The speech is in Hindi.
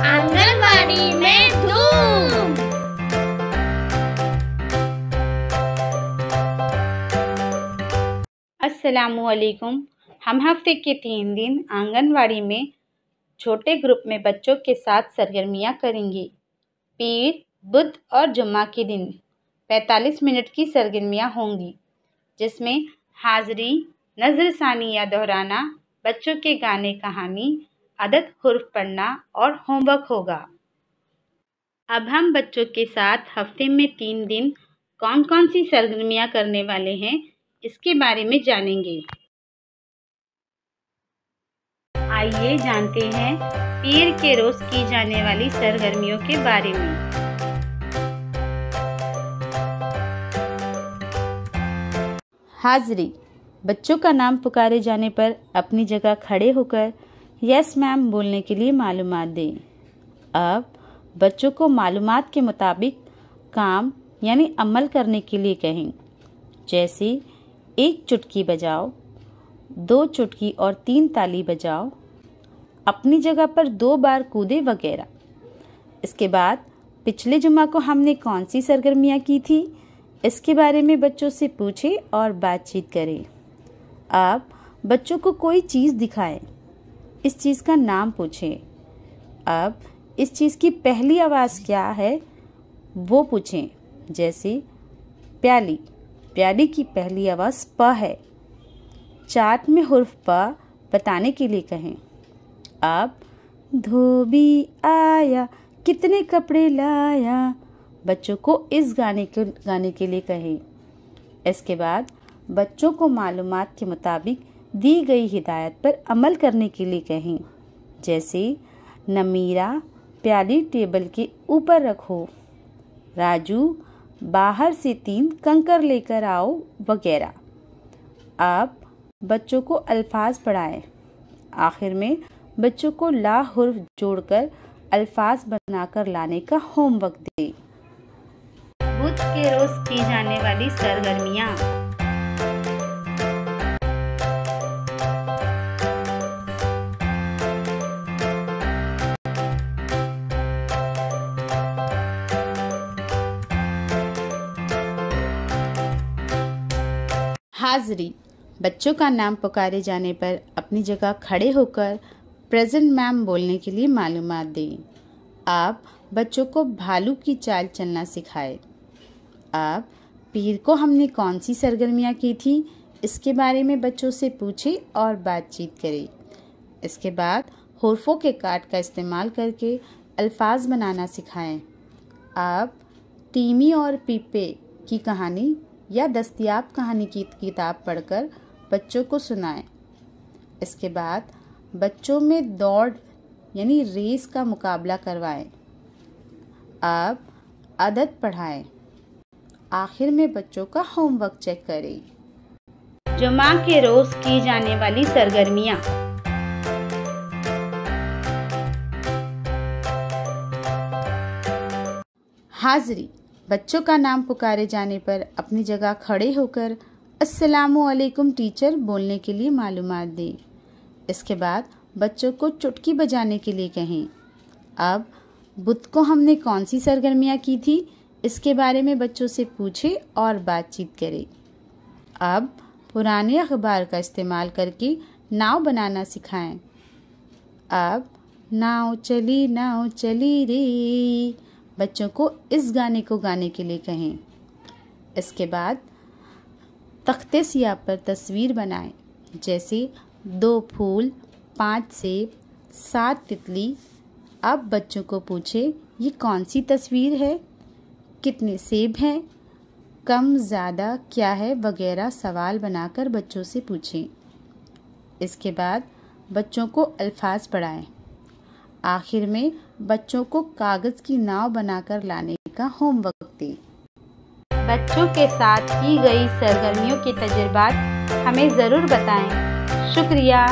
आंगनवाड़ी में धूम। अस्सलामुअलैकुम। हम हफ्ते के 3 दिन आंगनवाड़ी में छोटे ग्रुप में बच्चों के साथ सरगर्मियाँ करेंगे। पीर, बुध और जुम्मा के दिन 45 मिनट की सरगर्मियाँ होंगी, जिसमें हाज़री, नज़रसानी या दोहराना, बच्चों के गाने कहानी, अदद हुर्फ पढ़ना और होमवर्क होगा। अब हम बच्चों के साथ हफ्ते में 3 दिन कौन कौन सी सरगर्मियाँ करने वाले हैं, इसके बारे में जानेंगे। आइए जानते हैं पीर के रोज़ की जाने वाली सरगर्मियों के बारे में। हाज़री, बच्चों का नाम पुकारे जाने पर अपनी जगह खड़े होकर यस मैम बोलने के लिए मालूमात दें। अब बच्चों को मालूमात के मुताबिक काम यानी अमल करने के लिए कहें, जैसे 1 चुटकी बजाओ, 2 चुटकी और 3 ताली बजाओ, अपनी जगह पर 2 बार कूदे वगैरह। इसके बाद पिछले जुम्मा को हमने कौन सी सरगर्मियाँ की थी, इसके बारे में बच्चों से पूछें और बातचीत करें। अब बच्चों को कोई चीज़ दिखाएं, इस चीज़ का नाम पूछें। अब इस चीज़ की पहली आवाज़ क्या है वो पूछें, जैसे प्याली, प्याली की पहली आवाज़ प है। चार्ट में हुर्फ प बताने के लिए कहें। अब धोबी आया, कितने कपड़े लाया, बच्चों को इस गाने के लिए कहें। इसके बाद बच्चों को मालूमात के मुताबिक दी गई हिदायत पर अमल करने के लिए कहें, जैसे नमीरा, प्याली टेबल के ऊपर रखो, राजू बाहर से 3 कंकर लेकर आओ वगैरह। आप बच्चों को अल्फाज पढ़ाएं। आखिर में बच्चों को ला हुर्फ जोड़कर अल्फाज बनाकर लाने का होमवर्क दें। बुध के रोज़ की जाने वाली सरगर्मियाँ। हाज़री, बच्चों का नाम पुकारे जाने पर अपनी जगह खड़े होकर प्रेजेंट मैम बोलने के लिए मालूमात दें। आप बच्चों को भालू की चाल चलना सिखाएं। अब पीर को हमने कौन सी सरगर्मियाँ की थी, इसके बारे में बच्चों से पूछें और बातचीत करें। इसके बाद हुर्फों के कार्ड का इस्तेमाल करके अल्फाज बनाना सिखाएं। आप टीमी और पीपे की कहानी या दस्तयाब कहानी की किताब पढ़कर बच्चों को सुनाएं। इसके बाद बच्चों में दौड़ यानी रेस का मुकाबला करवाएं। अब अदद पढ़ाएं। आखिर में बच्चों का होमवर्क चेक करें। जुमा के रोज़ की जाने वाली सरगर्मियाँ। हाज़री, बच्चों का नाम पुकारे जाने पर अपनी जगह खड़े होकर अस्सलामुअलैकुम टीचर बोलने के लिए मालूमात दें। इसके बाद बच्चों को चुटकी बजाने के लिए कहें। अब बुध को हमने कौन सी सरगर्मियाँ की थी, इसके बारे में बच्चों से पूछें और बातचीत करें। अब पुराने अखबार का इस्तेमाल करके नाव बनाना सिखाएं। अब नाव चली रे, बच्चों को इस गाने को गाने के लिए कहें। इसके बाद तख्ते सियाह पर तस्वीर बनाएं, जैसे 2 फूल, 5 सेब, 7 तितली। अब बच्चों को पूछें ये कौन सी तस्वीर है, कितने सेब हैं, कम ज़्यादा क्या है वगैरह सवाल बनाकर बच्चों से पूछें। इसके बाद बच्चों को अल्फाज पढ़ाएं। आखिर में बच्चों को कागज़ की नाव बनाकर लाने का होमवर्क दें। बच्चों के साथ की गई सरगर्मियों के तजुर्बात हमें ज़रूर बताएं। शुक्रिया।